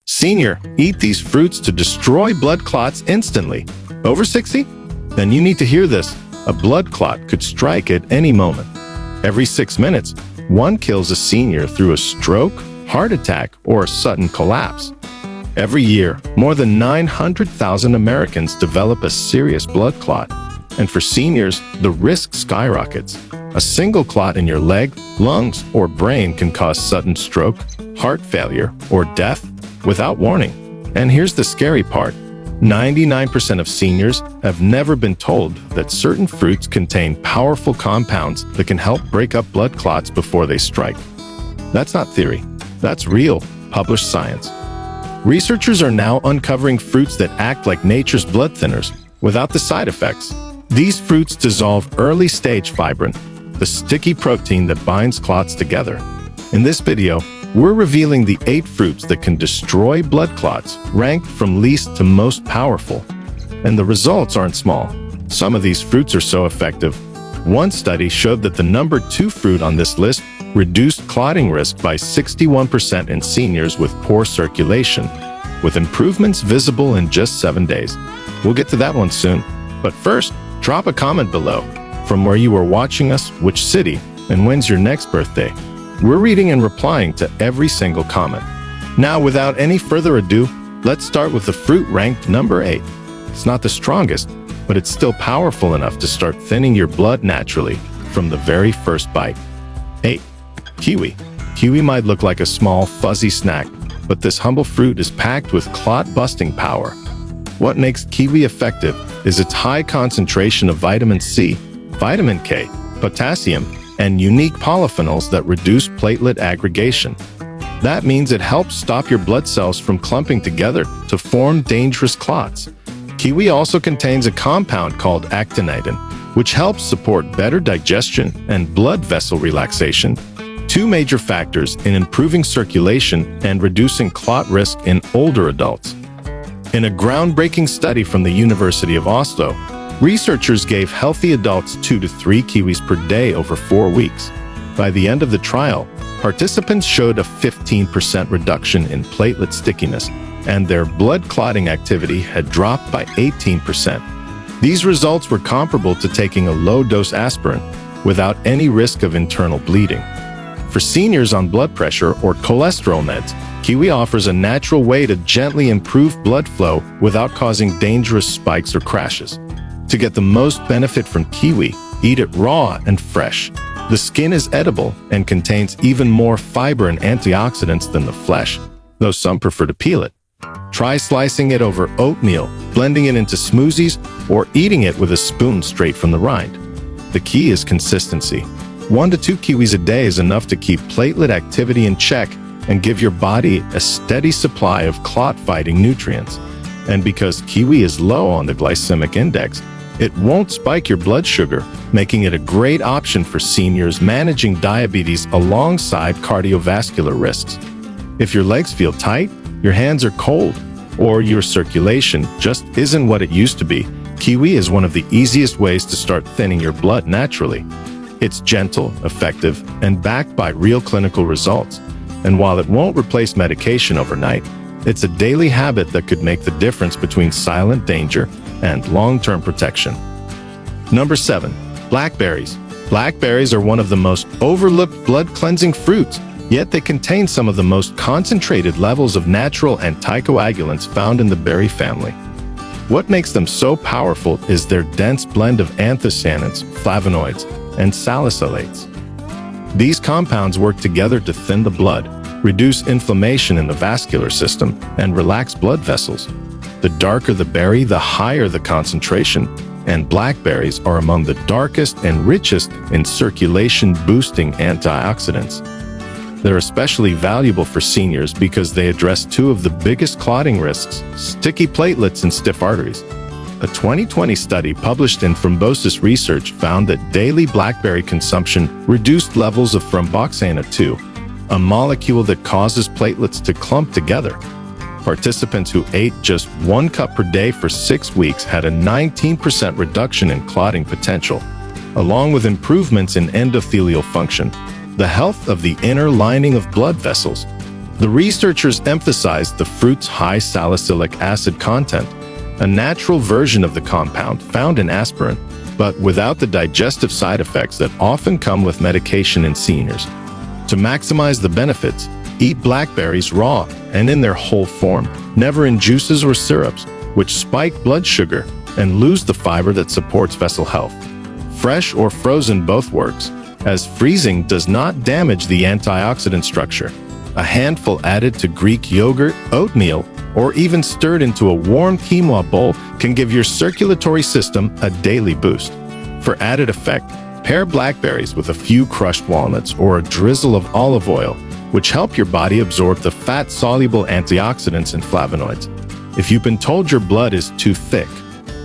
Senior, eat these fruits to destroy blood clots instantly. Over 60? Then you need to hear this. A blood clot could strike at any moment. Every 6 minutes, one kills a senior through a stroke, heart attack, or a sudden collapse. Every year, more than 900,000 Americans develop a serious blood clot. And for seniors, the risk skyrockets. A single clot in your leg, lungs, or brain can cause sudden stroke, heart failure, or death without warning. And here's the scary part. 99% of seniors have never been told that certain fruits contain powerful compounds that can help break up blood clots before they strike. That's not theory. That's real, published science. Researchers are now uncovering fruits that act like nature's blood thinners without the side effects. These fruits dissolve early-stage fibrin, the sticky protein that binds clots together. In this video, we're revealing the 8 fruits that can destroy blood clots, ranked from least to most powerful. And the results aren't small. Some of these fruits are so effective. One study showed that the number 2 fruit on this list reduced clotting risk by 61% in seniors with poor circulation, with improvements visible in just 7 days. We'll get to that one soon. But first, drop a comment below from where you are watching us, which city, and when's your next birthday. We're reading and replying to every single comment. Now, without any further ado, let's start with the fruit ranked number 8. It's not the strongest, but it's still powerful enough to start thinning your blood naturally from the very first bite. 8. Kiwi. Kiwi might look like a small, fuzzy snack, but this humble fruit is packed with clot-busting power. What makes kiwi effective is its high concentration of vitamin C, vitamin K, potassium, and unique polyphenols that reduce platelet aggregation. That means it helps stop your blood cells from clumping together to form dangerous clots. Kiwi also contains a compound called actinitin, which helps support better digestion and blood vessel relaxation, 2 major factors in improving circulation and reducing clot risk in older adults. In a groundbreaking study from the University of Oslo, researchers gave healthy adults 2 to 3 kiwis per day over 4 weeks. By the end of the trial, participants showed a 15% reduction in platelet stickiness, and their blood clotting activity had dropped by 18%. These results were comparable to taking a low-dose aspirin without any risk of internal bleeding. For seniors on blood pressure or cholesterol meds, kiwi offers a natural way to gently improve blood flow without causing dangerous spikes or crashes. To get the most benefit from kiwi, eat it raw and fresh. The skin is edible and contains even more fiber and antioxidants than the flesh, though some prefer to peel it. Try slicing it over oatmeal, blending it into smoothies, or eating it with a spoon straight from the rind. The key is consistency. 1 to 2 kiwis a day is enough to keep platelet activity in check and give your body a steady supply of clot-fighting nutrients. And because kiwi is low on the glycemic index, it won't spike your blood sugar, making it a great option for seniors managing diabetes alongside cardiovascular risks. If your legs feel tight, your hands are cold, or your circulation just isn't what it used to be, kiwi is one of the easiest ways to start thinning your blood naturally. It's gentle, effective, and backed by real clinical results. And while it won't replace medication overnight, it's a daily habit that could make the difference between silent danger and long-term protection. Number 7. Blackberries. Blackberries are one of the most overlooked blood-cleansing fruits, yet they contain some of the most concentrated levels of natural anticoagulants found in the berry family. What makes them so powerful is their dense blend of anthocyanins, flavonoids, and salicylates. These compounds work together to thin the blood, reduce inflammation in the vascular system, and relax blood vessels. The darker the berry, the higher the concentration, and blackberries are among the darkest and richest in circulation-boosting antioxidants. They're especially valuable for seniors because they address 2 of the biggest clotting risks, sticky platelets and stiff arteries. A 2020 study published in Thrombosis Research found that daily blackberry consumption reduced levels of thromboxane 2, a molecule that causes platelets to clump together. Participants who ate just 1 cup per day for 6 weeks had a 19% reduction in clotting potential, along with improvements in endothelial function, the health of the inner lining of blood vessels. The researchers emphasized the fruit's high salicylic acid content, a natural version of the compound found in aspirin, but without the digestive side effects that often come with medication in seniors. To maximize the benefits, eat blackberries raw and in their whole form, never in juices or syrups, which spike blood sugar and lose the fiber that supports vessel health. Fresh or frozen both works, as freezing does not damage the antioxidant structure. A handful added to Greek yogurt, oatmeal, or even stirred into a warm quinoa bowl can give your circulatory system a daily boost. For added effect, pair blackberries with a few crushed walnuts or a drizzle of olive oil, which help your body absorb the fat-soluble antioxidants and flavonoids. If you've been told your blood is too thick,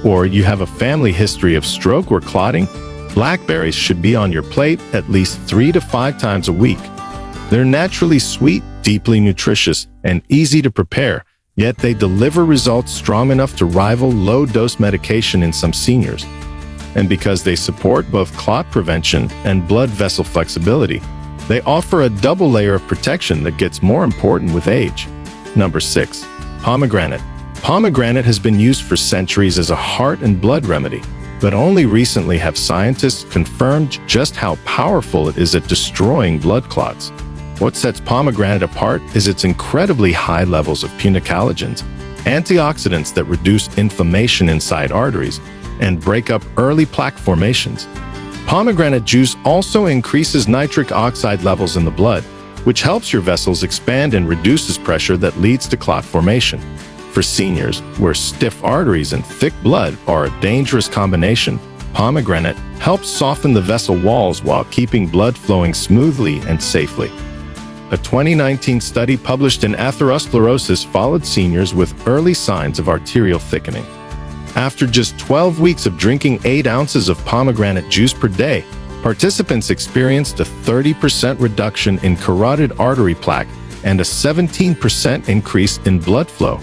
or you have a family history of stroke or clotting, blackberries should be on your plate at least 3 to 5 times a week. They're naturally sweet, deeply nutritious, and easy to prepare, yet they deliver results strong enough to rival low-dose medication in some seniors. And because they support both clot prevention and blood vessel flexibility, they offer a double layer of protection that gets more important with age. Number 6. Pomegranate. Pomegranate has been used for centuries as a heart and blood remedy, but only recently have scientists confirmed just how powerful it is at destroying blood clots. What sets pomegranate apart is its incredibly high levels of punicalagins, antioxidants that reduce inflammation inside arteries and break up early plaque formations. Pomegranate juice also increases nitric oxide levels in the blood, which helps your vessels expand and reduces pressure that leads to clot formation. For seniors, where stiff arteries and thick blood are a dangerous combination, pomegranate helps soften the vessel walls while keeping blood flowing smoothly and safely. A 2019 study published in Atherosclerosis followed seniors with early signs of arterial thickening. After just 12 weeks of drinking 8 ounces of pomegranate juice per day, participants experienced a 30% reduction in carotid artery plaque and a 17% increase in blood flow.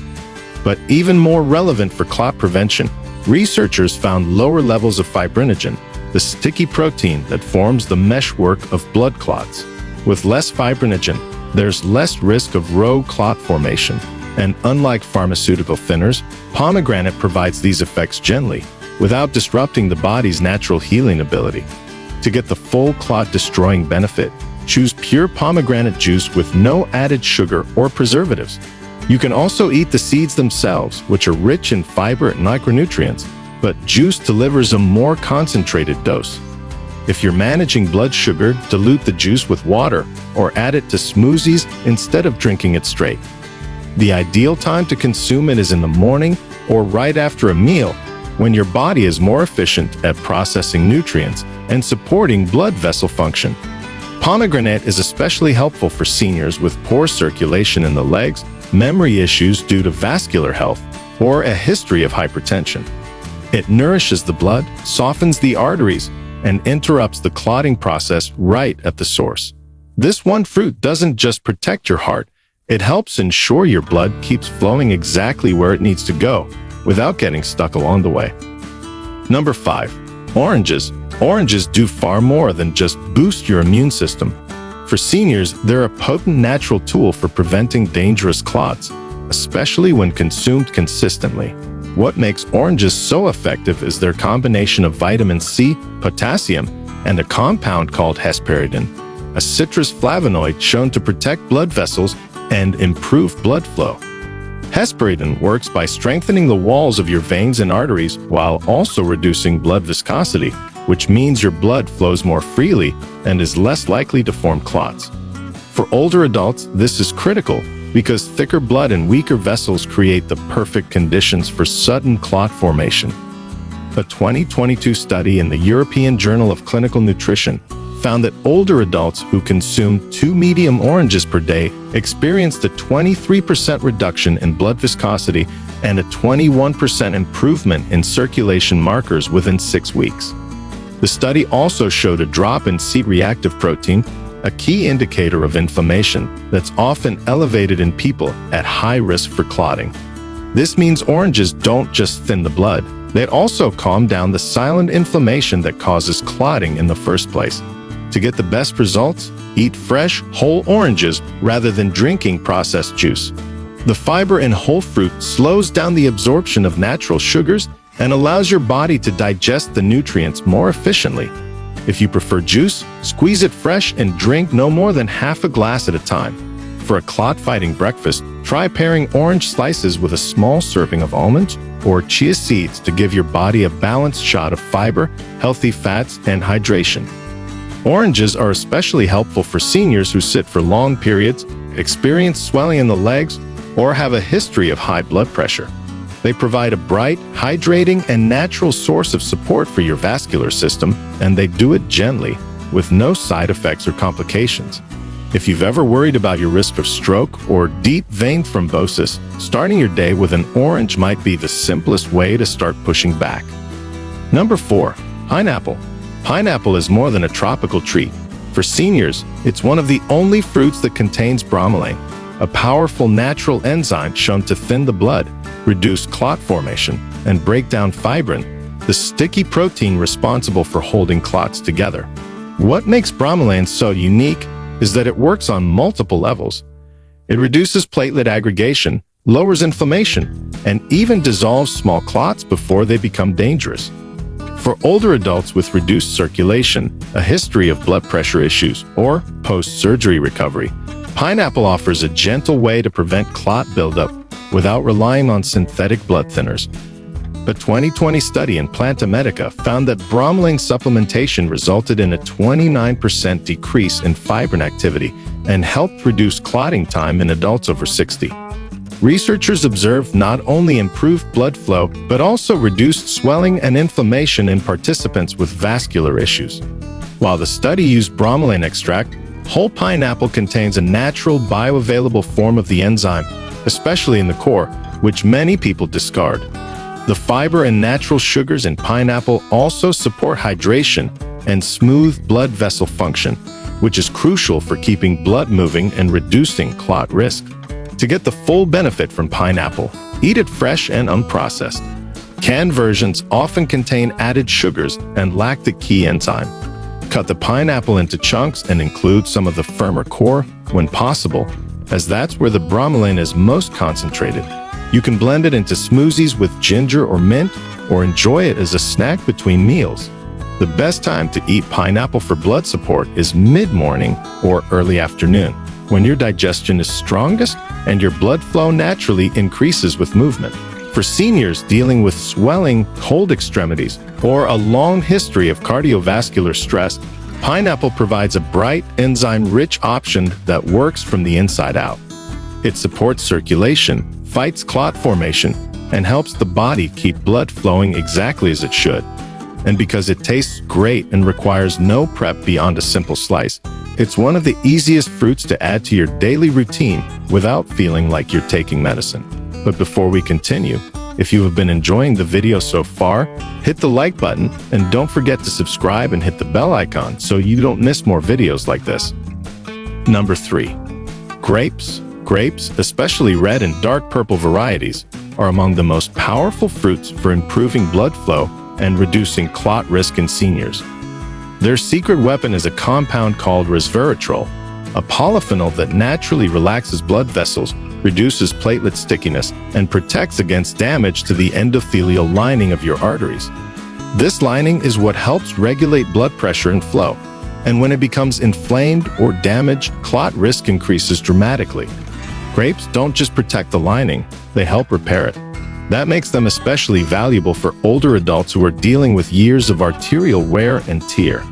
But even more relevant for clot prevention, researchers found lower levels of fibrinogen, the sticky protein that forms the meshwork of blood clots. With less fibrinogen, there's less risk of rogue clot formation, and unlike pharmaceutical thinners, pomegranate provides these effects gently, without disrupting the body's natural healing ability. To get the full clot-destroying benefit, choose pure pomegranate juice with no added sugar or preservatives. You can also eat the seeds themselves, which are rich in fiber and micronutrients, but juice delivers a more concentrated dose. If you're managing blood sugar, dilute the juice with water or add it to smoothies instead of drinking it straight. The ideal time to consume it is in the morning or right after a meal, when your body is more efficient at processing nutrients and supporting blood vessel function. Pomegranate is especially helpful for seniors with poor circulation in the legs, memory issues due to vascular health, or a history of hypertension. It nourishes the blood, softens the arteries, and interrupts the clotting process right at the source. This one fruit doesn't just protect your heart, it helps ensure your blood keeps flowing exactly where it needs to go, without getting stuck along the way. Number 5. Oranges. Oranges do far more than just boost your immune system. For seniors, they're a potent natural tool for preventing dangerous clots, especially when consumed consistently. What makes oranges so effective is their combination of vitamin C, potassium, and a compound called hesperidin, a citrus flavonoid shown to protect blood vessels and improve blood flow. Hesperidin works by strengthening the walls of your veins and arteries while also reducing blood viscosity, which means your blood flows more freely and is less likely to form clots. For older adults, this is critical because thicker blood and weaker vessels create the perfect conditions for sudden clot formation. A 2022 study in the European Journal of Clinical Nutrition found that older adults who consumed 2 medium oranges per day experienced a 23% reduction in blood viscosity and a 21% improvement in circulation markers within 6 weeks. The study also showed a drop in C-reactive protein, a key indicator of inflammation that's often elevated in people at high risk for clotting. This means oranges don't just thin the blood, they also calm down the silent inflammation that causes clotting in the first place. To get the best results, eat fresh, whole oranges rather than drinking processed juice. The fiber in whole fruit slows down the absorption of natural sugars and allows your body to digest the nutrients more efficiently. If you prefer juice, squeeze it fresh and drink no more than half a glass at a time. For a clot-fighting breakfast, try pairing orange slices with a small serving of almonds or chia seeds to give your body a balanced shot of fiber, healthy fats, and hydration. Oranges are especially helpful for seniors who sit for long periods, experience swelling in the legs, or have a history of high blood pressure. They provide a bright, hydrating, and natural source of support for your vascular system, and they do it gently, with no side effects or complications. If you've ever worried about your risk of stroke or deep vein thrombosis, starting your day with an orange might be the simplest way to start pushing back. Number 4. Pineapple. Pineapple is more than a tropical treat. For seniors, it's one of the only fruits that contains bromelain, a powerful natural enzyme shown to thin the blood, reduce clot formation, and break down fibrin, the sticky protein responsible for holding clots together. What makes bromelain so unique is that it works on multiple levels. It reduces platelet aggregation, lowers inflammation, and even dissolves small clots before they become dangerous. For older adults with reduced circulation, a history of blood pressure issues, or post-surgery recovery, pineapple offers a gentle way to prevent clot buildup without relying on synthetic blood thinners. A 2020 study in Planta Medica found that bromelain supplementation resulted in a 29% decrease in fibrin activity and helped reduce clotting time in adults over 60. Researchers observed not only improved blood flow, but also reduced swelling and inflammation in participants with vascular issues. While the study used bromelain extract, whole pineapple contains a natural bioavailable form of the enzyme, especially in the core, which many people discard. The fiber and natural sugars in pineapple also support hydration and smooth blood vessel function, which is crucial for keeping blood moving and reducing clot risk. To get the full benefit from pineapple, eat it fresh and unprocessed. Canned versions often contain added sugars and lack the key enzyme. Cut the pineapple into chunks and include some of the firmer core when possible, as that's where the bromelain is most concentrated. You can blend it into smoothies with ginger or mint, or enjoy it as a snack between meals. The best time to eat pineapple for blood support is mid-morning or early afternoon, when your digestion is strongest and your blood flow naturally increases with movement. For seniors dealing with swelling, cold extremities, or a long history of cardiovascular stress, pineapple provides a bright, enzyme-rich option that works from the inside out. It supports circulation, fights clot formation, and helps the body keep blood flowing exactly as it should. And because it tastes great and requires no prep beyond a simple slice, it's one of the easiest fruits to add to your daily routine without feeling like you're taking medicine. But before we continue, if you have been enjoying the video so far, hit the like button and don't forget to subscribe and hit the bell icon so you don't miss more videos like this. Number 3. Grapes. Grapes, especially red and dark purple varieties, are among the most powerful fruits for improving blood flow and reducing clot risk in seniors. Their secret weapon is a compound called resveratrol, a polyphenol that naturally relaxes blood vessels, reduces platelet stickiness, and protects against damage to the endothelial lining of your arteries. This lining is what helps regulate blood pressure and flow, and when it becomes inflamed or damaged, clot risk increases dramatically. Grapes don't just protect the lining, they help repair it. That makes them especially valuable for older adults who are dealing with years of arterial wear and tear.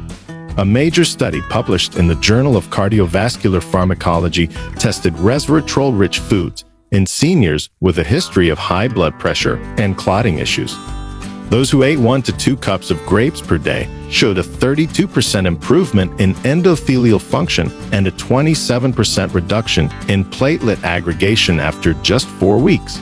A major study published in the Journal of Cardiovascular Pharmacology tested resveratrol-rich foods in seniors with a history of high blood pressure and clotting issues. Those who ate 1 to 2 cups of grapes per day showed a 32% improvement in endothelial function and a 27% reduction in platelet aggregation after just 4 weeks.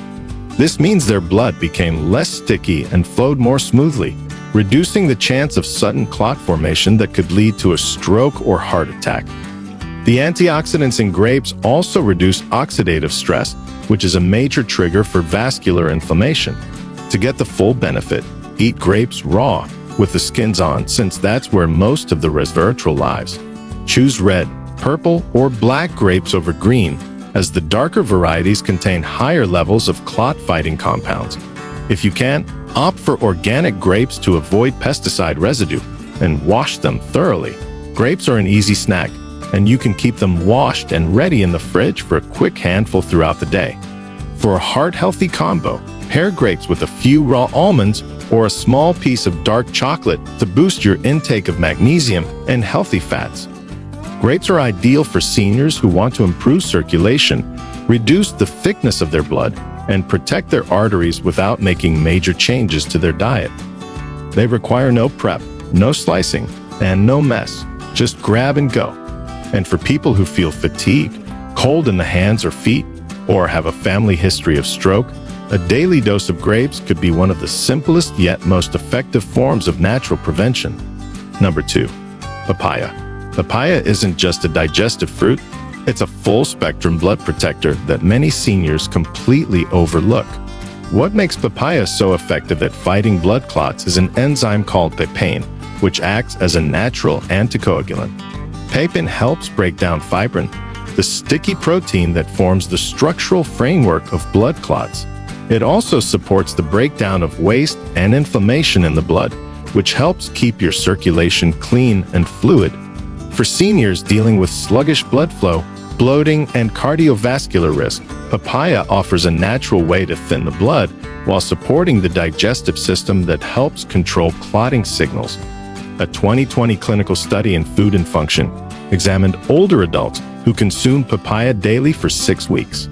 This means their blood became less sticky and flowed more smoothly, reducing the chance of sudden clot formation that could lead to a stroke or heart attack. The antioxidants in grapes also reduce oxidative stress, which is a major trigger for vascular inflammation. To get the full benefit, eat grapes raw, with the skins on, since that's where most of the resveratrol lies. Choose red, purple, or black grapes over green, as the darker varieties contain higher levels of clot-fighting compounds. If you can, opt for organic grapes to avoid pesticide residue, and wash them thoroughly. Grapes are an easy snack, and you can keep them washed and ready in the fridge for a quick handful throughout the day. For a heart-healthy combo, pair grapes with a few raw almonds or a small piece of dark chocolate to boost your intake of magnesium and healthy fats. Grapes are ideal for seniors who want to improve circulation, reduce the thickness of their blood, and protect their arteries without making major changes to their diet. They require no prep, no slicing, and no mess. Just grab and go. And for people who feel fatigued, cold in the hands or feet, or have a family history of stroke, a daily dose of grapes could be one of the simplest yet most effective forms of natural prevention. Number 2. Papaya. Papaya isn't just a digestive fruit, it's a full-spectrum blood protector that many seniors completely overlook. What makes papaya so effective at fighting blood clots is an enzyme called papain, which acts as a natural anticoagulant. Papain helps break down fibrin, the sticky protein that forms the structural framework of blood clots. It also supports the breakdown of waste and inflammation in the blood, which helps keep your circulation clean and fluid. For seniors dealing with sluggish blood flow, bloating, and cardiovascular risk, papaya offers a natural way to thin the blood while supporting the digestive system that helps control clotting signals. A 2020 clinical study in Food and Function examined older adults who consumed papaya daily for 6 weeks.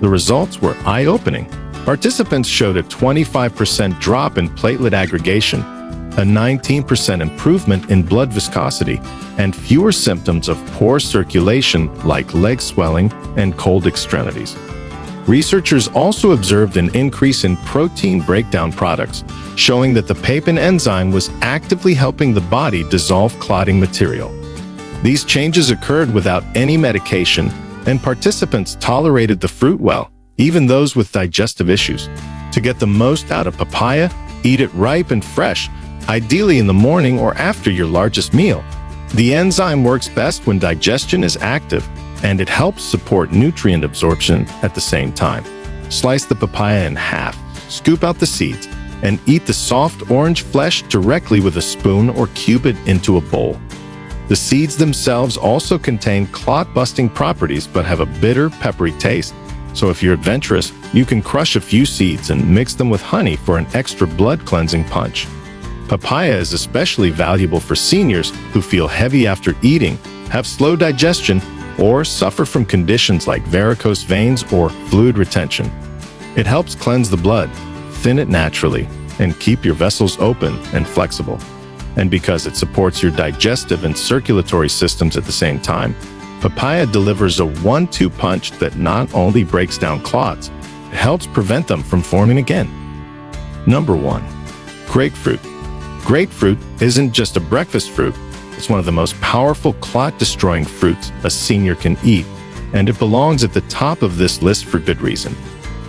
The results were eye-opening. Participants showed a 25% drop in platelet aggregation, a 19% improvement in blood viscosity, and fewer symptoms of poor circulation like leg swelling and cold extremities. Researchers also observed an increase in protein breakdown products, showing that the papain enzyme was actively helping the body dissolve clotting material. These changes occurred without any medication, and participants tolerated the fruit well, even those with digestive issues. To get the most out of papaya, eat it ripe and fresh, ideally in the morning or after your largest meal. The enzyme works best when digestion is active, and it helps support nutrient absorption at the same time. Slice the papaya in half, scoop out the seeds, and eat the soft orange flesh directly with a spoon or cube it into a bowl. The seeds themselves also contain clot-busting properties but have a bitter, peppery taste, so if you're adventurous, you can crush a few seeds and mix them with honey for an extra blood-cleansing punch. Papaya is especially valuable for seniors who feel heavy after eating, have slow digestion, or suffer from conditions like varicose veins or fluid retention. It helps cleanse the blood, thin it naturally, and keep your vessels open and flexible. And because it supports your digestive and circulatory systems at the same time, papaya delivers a 1-2 punch that not only breaks down clots, it helps prevent them from forming again. Number 1. Grapefruit. Grapefruit isn't just a breakfast fruit, it's one of the most powerful clot-destroying fruits a senior can eat, and it belongs at the top of this list for good reason.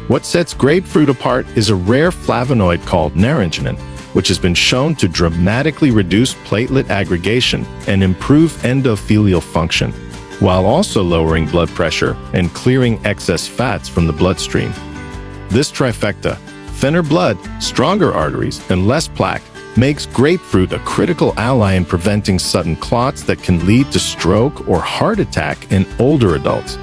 What sets grapefruit apart is a rare flavonoid called naringenin, which has been shown to dramatically reduce platelet aggregation and improve endothelial function, while also lowering blood pressure and clearing excess fats from the bloodstream. This trifecta, thinner blood, stronger arteries, and less plaque, makes grapefruit a critical ally in preventing sudden clots that can lead to stroke or heart attack in older adults.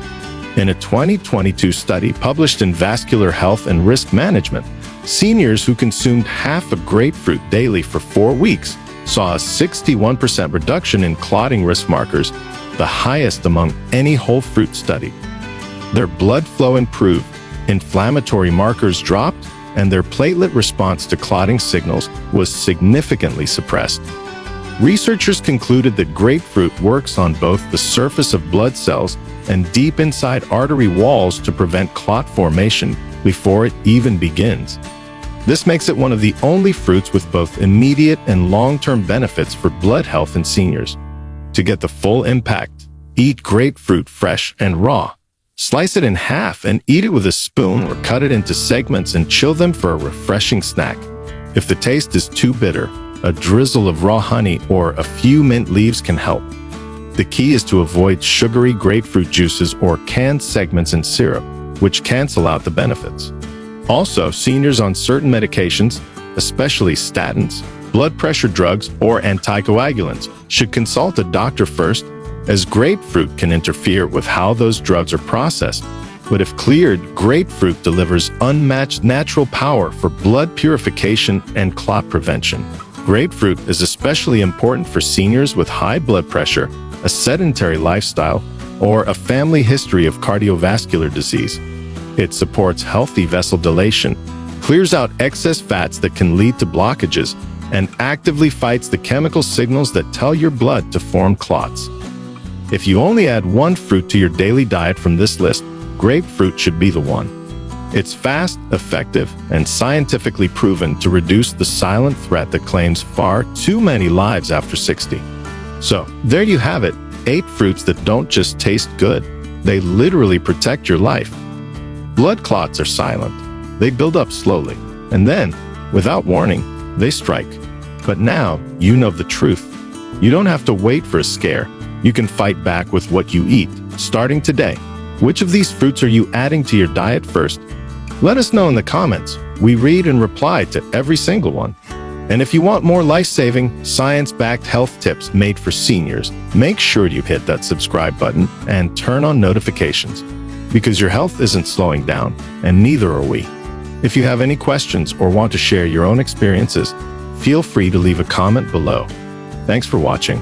In a 2022 study published in Vascular Health and Risk Management, seniors who consumed half a grapefruit daily for 4 weeks saw a 61% reduction in clotting risk markers, the highest among any whole fruit study. Their blood flow improved, inflammatory markers dropped, and their platelet response to clotting signals was significantly suppressed. Researchers concluded that grapefruit works on both the surface of blood cells and deep inside artery walls to prevent clot formation before it even begins. This makes it one of the only fruits with both immediate and long-term benefits for blood health in seniors. To get the full impact, eat grapefruit fresh and raw. Slice it in half and eat it with a spoon or cut it into segments and chill them for a refreshing snack. If the taste is too bitter, a drizzle of raw honey or a few mint leaves can help. The key is to avoid sugary grapefruit juices or canned segments in syrup, which cancel out the benefits. Also, seniors on certain medications, especially statins, blood pressure drugs, or anticoagulants, should consult a doctor first, as grapefruit can interfere with how those drugs are processed. But if cleared, grapefruit delivers unmatched natural power for blood purification and clot prevention. Grapefruit is especially important for seniors with high blood pressure, a sedentary lifestyle, or a family history of cardiovascular disease. It supports healthy vessel dilation, clears out excess fats that can lead to blockages, and actively fights the chemical signals that tell your blood to form clots. If you only add one fruit to your daily diet from this list, grapefruit should be the one. It's fast, effective, and scientifically proven to reduce the silent threat that claims far too many lives after 60. So, there you have it, 8 fruits that don't just taste good, they literally protect your life. Blood clots are silent. They build up slowly, and then, without warning, they strike. But now, you know the truth. You don't have to wait for a scare. You can fight back with what you eat, starting today. Which of these fruits are you adding to your diet first? Let us know in the comments. We read and reply to every single one. And if you want more life-saving, science-backed health tips made for seniors, make sure you hit that subscribe button and turn on notifications, because your health isn't slowing down, and neither are we. If you have any questions or want to share your own experiences, feel free to leave a comment below. Thanks for watching.